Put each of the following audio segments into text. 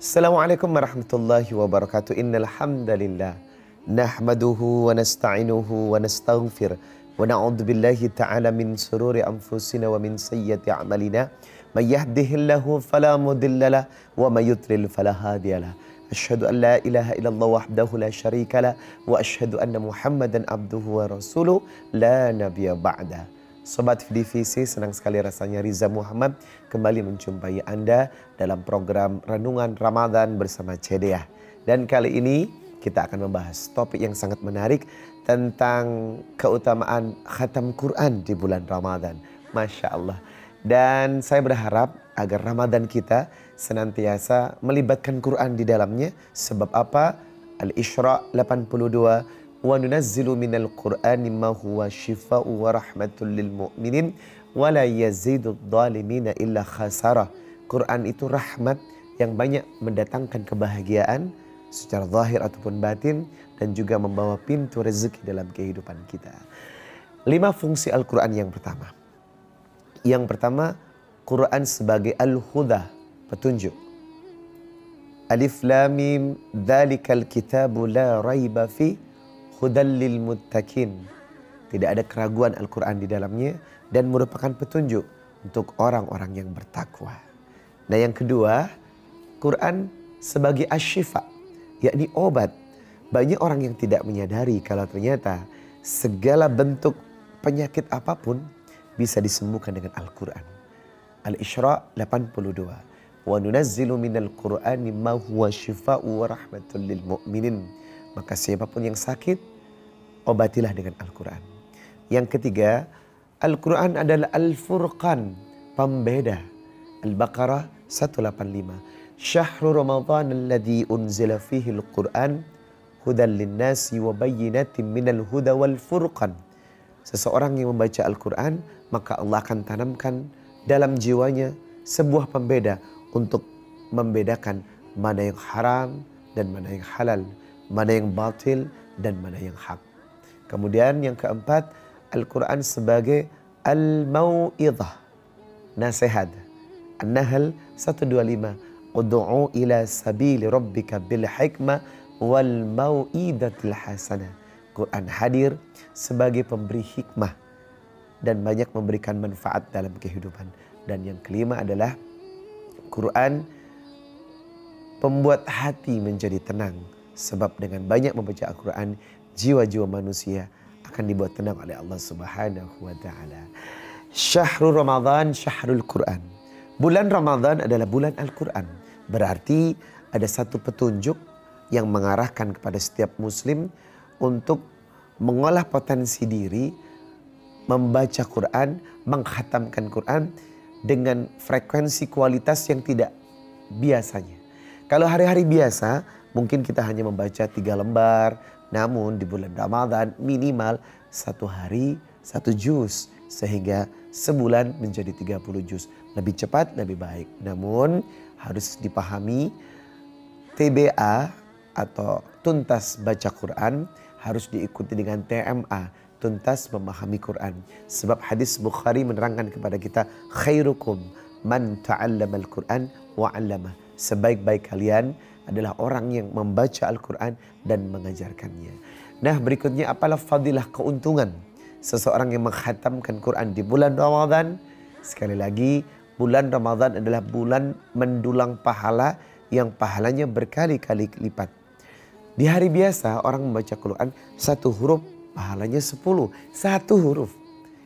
Assalamualaikum warahmatullahi wabarakatuh. Innal hamdalillah nahmaduhu wa nasta'inuhu wa nastaghfir wa na'udzu billahi ta'ala min sururi anfusina wa min sayyiati a'malina. May yahdihillahu fala mudhillalah wa may yudlil fala hadiyalah. Asyhadu an la ilaha illallah wahdahu la syarikalah wa asyhadu anna Muhammadan abduhu wa rasuluh la nabiyya ba'da. Sobat divisi, senang sekali rasanya Riza Muhammad kembali menjumpai Anda dalam program Renungan Ramadan bersama Cedeah. Dan kali ini kita akan membahas topik yang sangat menarik tentang keutamaan khatam Quran di bulan Ramadan. Masya Allah. Dan saya berharap agar Ramadan kita senantiasa melibatkan Quran di dalamnya. Sebab apa? Al-Isra 82. Wa nunazzilu minal Qur'ani ma huwa shifaa'u wa rahmatul lil mu'minin wa la yazidud dhalimina illa khasara. Quran itu rahmat yang banyak mendatangkan kebahagiaan secara zahir ataupun batin dan juga membawa pintu rezeki dalam kehidupan kita. 5 fungsi Al-Quran yang pertama. Yang pertama, Quran sebagai al-huda, petunjuk. Alif lam mim dzalikal kitabu la raiba fi hudal lil muttaqin. Tidak ada keraguan Al-Quran di dalamnya dan merupakan petunjuk untuk orang-orang yang bertakwa. Nah, yang kedua, Quran sebagai asyifa, yakni obat. Banyak orang yang tidak menyadari kalau ternyata segala bentuk penyakit apapun bisa disembuhkan dengan Al-Quran. Al-Isra 82. Wa nunazzilu minal Qur'ani ma huwa shifaa'u wa rahmatul lil mu'minin. Maka siapapun yang sakit, obatilah dengan Al-Quran. Yang ketiga, Al-Quran adalah Al-Furqan, pembeda. Al-Baqarah 185. Syahrul Ramadan alladhi unzila fihi Al-Quran hudan linnasi wa bayyinatin minal huda wal furqan. Seseorang yang membaca Al-Quran, maka Allah akan tanamkan dalam jiwanya sebuah pembeda untuk membedakan mana yang haram dan mana yang halal, mana yang batil dan mana yang hak. Kemudian yang keempat, Al-Quran sebagai al-mau'idhah, nasihat. An-Nahl 125. Ud'u ila sabili rabbika bil hikmah wal mau'idatil hasanah. Quran hadir sebagai pemberi hikmah dan banyak memberikan manfaat dalam kehidupan. Dan yang kelima adalah Quran pembuat hati menjadi tenang. Sebab dengan banyak membaca Al-Quran, jiwa-jiwa manusia akan dibuat tenang oleh Allah Subhanahu wa ta'ala. Syahrul Ramadan, syahrul Quran. Bulan Ramadan adalah bulan Al-Quran. Berarti ada satu petunjuk yang mengarahkan kepada setiap muslim untuk mengolah potensi diri, membaca Quran, menghatamkan Quran dengan frekuensi kualitas yang tidak biasanya. Kalau hari-hari biasa, mungkin kita hanya membaca 3 lembar. Namun di bulan Ramadan minimal 1 hari 1 juz. Sehingga sebulan menjadi 30 juz. Lebih cepat, lebih baik. Namun harus dipahami TBA atau tuntas baca Quran harus diikuti dengan TMA, tuntas memahami Quran. Sebab hadis Bukhari menerangkan kepada kita, khairukum man ta'allamal Quran wa 'allamah. Sebaik-baik kalian adalah orang yang membaca Al-Quran dan mengajarkannya. Nah, berikutnya apalah fadilah, keuntungan seseorang yang menghatamkan Quran di bulan Ramadan. Sekali lagi, bulan Ramadan adalah bulan mendulang pahala yang pahalanya berkali-kali lipat. Di hari biasa orang membaca Quran 1 huruf pahalanya 10. 1 huruf.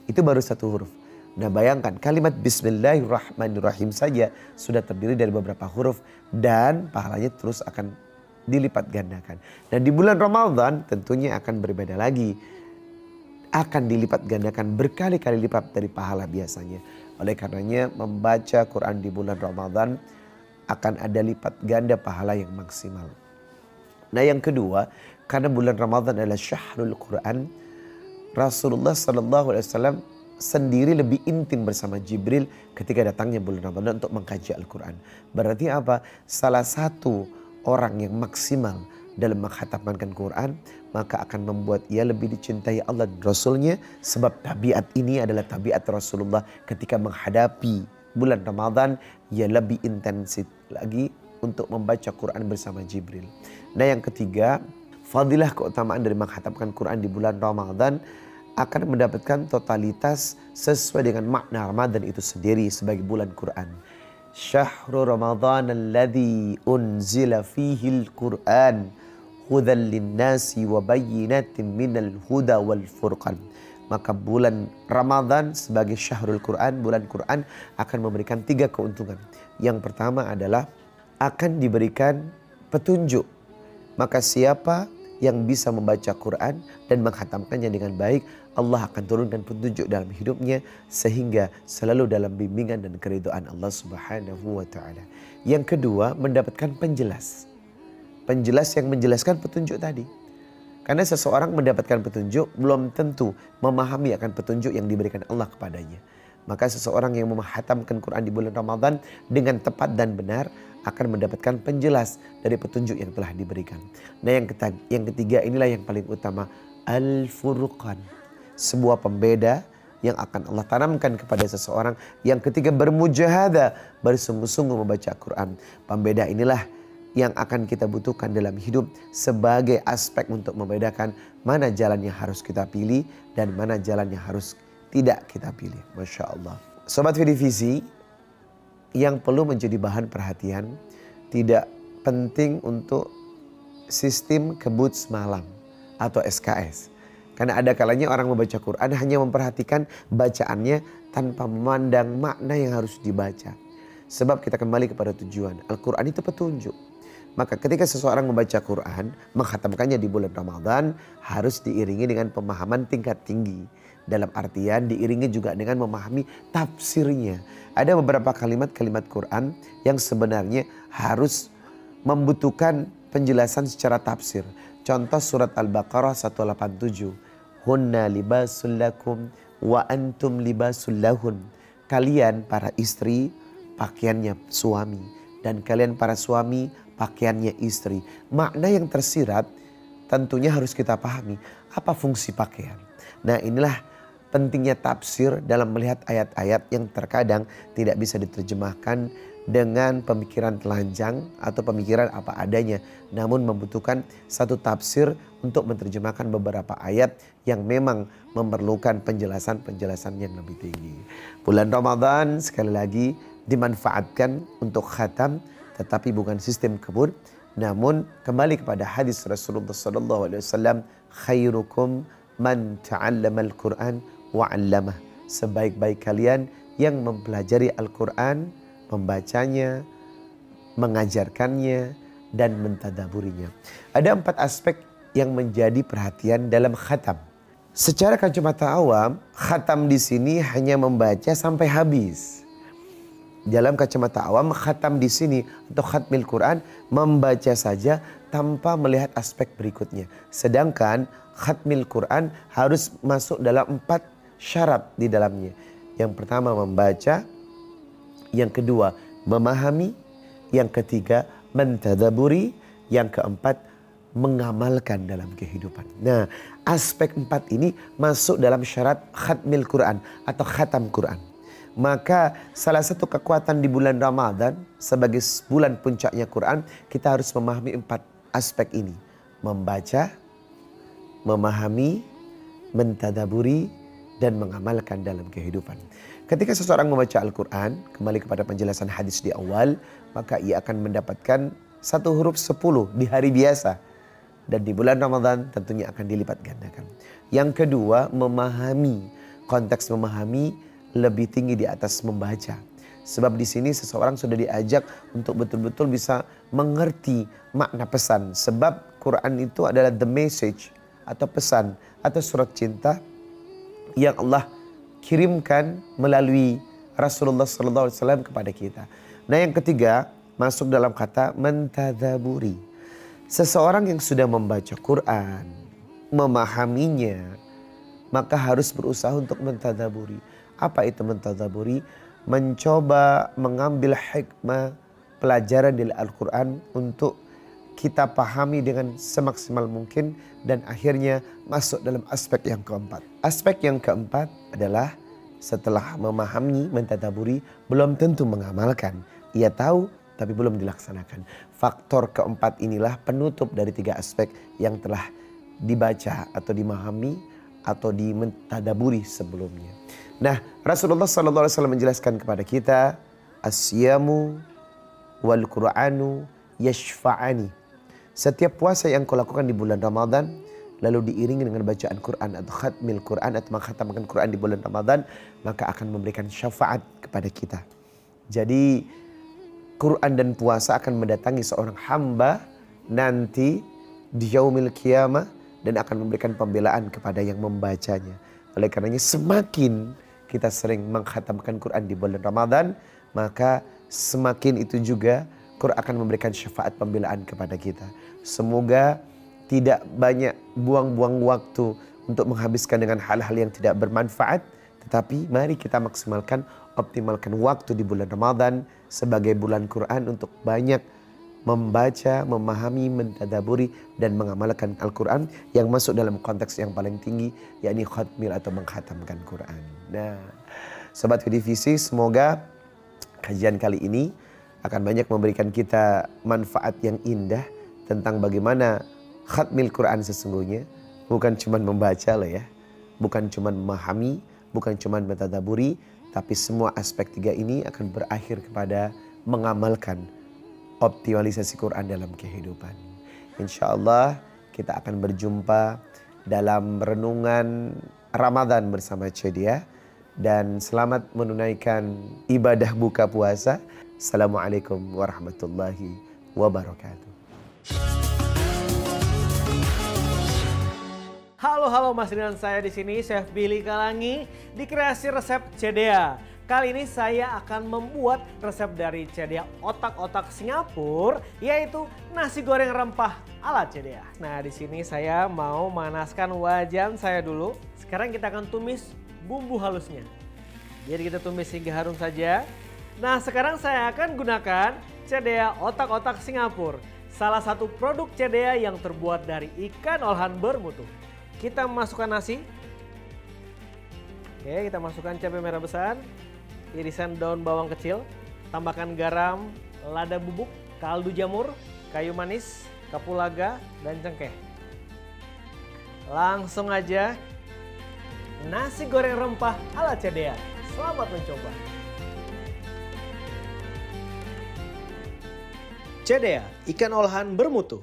Itu baru 1 huruf. Nah, bayangkan kalimat Bismillahirrahmanirrahim saja sudah terdiri dari beberapa huruf dan pahalanya terus akan dilipat gandakan. Dan di bulan Ramadan tentunya akan berbeda lagi. Akan dilipat gandakan berkali-kali lipat dari pahala biasanya. Oleh karenanya membaca Quran di bulan Ramadan akan ada lipat ganda pahala yang maksimal. Nah, yang kedua, karena bulan Ramadan adalah syahrul Quran, Rasulullah SAW sendiri lebih intim bersama Jibril ketika datangnya bulan Ramadan untuk mengkaji Al-Quran. Berarti apa? Salah satu orang yang maksimal dalam menghatamkan Quran, maka akan membuat ia lebih dicintai Allah dan Rasulnya. Sebab tabiat ini adalah tabiat Rasulullah ketika menghadapi bulan Ramadan, ia lebih intensif lagi untuk membaca Quran bersama Jibril. Nah yang ketiga, fadilah keutamaan dari menghatamkan Quran di bulan Ramadan akan mendapatkan totalitas sesuai dengan makna Ramadan itu sendiri sebagai bulan Quran. Syahrul Ramadan alladzi unzila fihil Quran hudan linnasi wa bayyinatin minal huda wal furqan. Maka bulan Ramadan sebagai syahrul Quran, bulan Quran akan memberikan 3 keuntungan. Yang pertama adalah akan diberikan petunjuk. Maka siapa yang bisa membaca Quran dan menghatamkannya dengan baik, Allah akan turunkan petunjuk dalam hidupnya sehingga selalu dalam bimbingan dan keridhaan Allah Subhanahu wa taala. Yang kedua, mendapatkan penjelas. Penjelas yang menjelaskan petunjuk tadi. Karena seseorang mendapatkan petunjuk belum tentu memahami akan petunjuk yang diberikan Allah kepadanya. Maka seseorang yang menghatamkan Quran di bulan Ramadan dengan tepat dan benar akan mendapatkan penjelas dari petunjuk yang telah diberikan. Nah yang ketiga inilah yang paling utama, Al-Furqan. Sebuah pembeda yang akan Allah tanamkan kepada seseorang. Yang ketiga, bermujahadah, bersungguh-sungguh membaca Quran. Pembeda inilah yang akan kita butuhkan dalam hidup sebagai aspek untuk membedakan mana jalan yang harus kita pilih dan mana jalan yang harus tidak kita pilih. Masya Allah. Sobat Vidivisi, yang perlu menjadi bahan perhatian, tidak penting untuk sistem kebut semalam atau SKS. Karena ada kalanya orang membaca Quran hanya memperhatikan bacaannya tanpa memandang makna yang harus dibaca. Sebab kita kembali kepada tujuan. Al-Quran itu petunjuk. Maka ketika seseorang membaca Quran, menghatamkannya di bulan Ramadan, harus diiringi dengan pemahaman tingkat tinggi. Dalam artian diiringi juga dengan memahami tafsirnya. Ada beberapa kalimat-kalimat Quran yang sebenarnya harus membutuhkan penjelasan secara tafsir. Contoh surat Al-Baqarah 187. Hunna libasul lakum wa antum libasul lahun. Kalian para istri pakaiannya suami dan kalian para suami pakaiannya istri. Makna yang tersirat tentunya harus kita pahami. Apa fungsi pakaian? Nah inilah pentingnya tafsir dalam melihat ayat-ayat yang terkadang tidak bisa diterjemahkan dengan pemikiran telanjang atau pemikiran apa adanya. Namun membutuhkan satu tafsir untuk menerjemahkan beberapa ayat yang memang memerlukan penjelasan-penjelasan yang lebih tinggi. Bulan Ramadan sekali lagi dimanfaatkan untuk khatam, tetapi bukan sistem kebun. Namun kembali kepada hadis Rasulullah SAW, khairukum man ta'allama al-Quran wa 'allamah. Sebaik-baik kalian yang mempelajari Al-Quran, membacanya, mengajarkannya, dan mentadaburinya. Ada 4 aspek yang menjadi perhatian dalam khatam. Secara kacamata awam, khatam di sini hanya membaca sampai habis. Dalam kacamata awam, khatam di sini atau khatmil Quran membaca saja tanpa melihat aspek berikutnya. Sedangkan khatmil Quran harus masuk dalam 4 syarat di dalamnya. Yang pertama membaca, yang kedua memahami, yang ketiga mentadaburi, yang keempat mengamalkan dalam kehidupan. Nah, aspek 4 ini masuk dalam syarat khatmil Quran atau khatam Quran. Maka salah satu kekuatan di bulan Ramadan sebagai bulan puncaknya Quran, kita harus memahami 4 aspek ini. Membaca, memahami, mentadaburi, dan mengamalkan dalam kehidupan. Ketika seseorang membaca Al-Quran, kembali kepada penjelasan hadis di awal, maka ia akan mendapatkan 1 huruf 10 di hari biasa. Dan di bulan Ramadan tentunya akan dilipat gandakan. Yang kedua, memahami. Konteks memahami lebih tinggi di atas membaca. Sebab di sini seseorang sudah diajak untuk betul-betul bisa mengerti makna pesan. Sebab Quran itu adalah the message atau pesan atau surat cinta yang Allah kirimkan melalui Rasulullah SAW kepada kita. Nah yang ketiga masuk dalam kata mentadaburi. Seseorang yang sudah membaca Quran, memahaminya, maka harus berusaha untuk mentadaburi. Apa itu mentadaburi? Mencoba mengambil hikmah pelajaran dari Al-Quran untuk kita pahami dengan semaksimal mungkin dan akhirnya masuk dalam aspek yang keempat. Aspek yang keempat adalah setelah memahami, mentadaburi, belum tentu mengamalkan. Ia tahu tapi belum dilaksanakan. Faktor keempat inilah penutup dari 3 aspek yang telah dibaca atau dimahami atau dimentadaburi sebelumnya. Nah, Rasulullah SAW menjelaskan kepada kita, asyamu wal Qur'anu yashfa'ani. Setiap puasa yang kau lakukan di bulan Ramadan, lalu diiringi dengan bacaan Quran atau khatmil Quran atau mengkhatamkan Quran di bulan Ramadan, maka akan memberikan syafaat kepada kita. Jadi Quran dan puasa akan mendatangi seorang hamba nanti di yaumil qiyamah dan akan memberikan pembelaan kepada yang membacanya. Oleh karenanya semakin kita sering mengkhatamkan Quran di bulan Ramadan, maka semakin itu juga Quran akan memberikan syafaat pembelaan kepada kita. Semoga tidak banyak buang-buang waktu untuk menghabiskan dengan hal-hal yang tidak bermanfaat. Tetapi mari kita maksimalkan, optimalkan waktu di bulan Ramadan sebagai bulan Quran untuk banyak membaca, memahami, mentadaburi dan mengamalkan Al-Quran yang masuk dalam konteks yang paling tinggi, yakni khatmil atau mengkhatamkan Quran. Nah, Sobat Vidivisi, semoga kajian kali ini akan banyak memberikan kita manfaat yang indah tentang bagaimana khatmil Quran sesungguhnya. Bukan cuma membaca loh ya, bukan cuma memahami, bukan cuma mentadaburi, tapi semua aspek 3 ini akan berakhir kepada mengamalkan optimalisasi Quran dalam kehidupan. Insya Allah kita akan berjumpa dalam renungan Ramadan bersama Cedia. Dan selamat menunaikan ibadah buka puasa. Assalamualaikum warahmatullahi wabarakatuh. Halo masih dengan saya di sini Chef Billy Kalangi di Kreasi Resep Cedea. Kali ini saya akan membuat resep dari Cedea otak-otak Singapura, yaitu nasi goreng rempah ala Cedea. Nah, di sini saya mau memanaskan wajan saya dulu. Sekarang kita akan tumis bumbu halusnya. Jadi kita tumis hingga harum saja. Nah, sekarang saya akan gunakan Cedea otak-otak Singapura, salah satu produk Cedea yang terbuat dari ikan olahan bermutu. Kita masukkan nasi. Oke, kita masukkan cabai merah besar, irisan daun bawang kecil, tambahkan garam, lada bubuk, kaldu jamur, kayu manis, kapulaga, dan cengkeh. Langsung aja nasi goreng rempah ala Cedea. Selamat mencoba. Cedea, ikan olahan bermutu.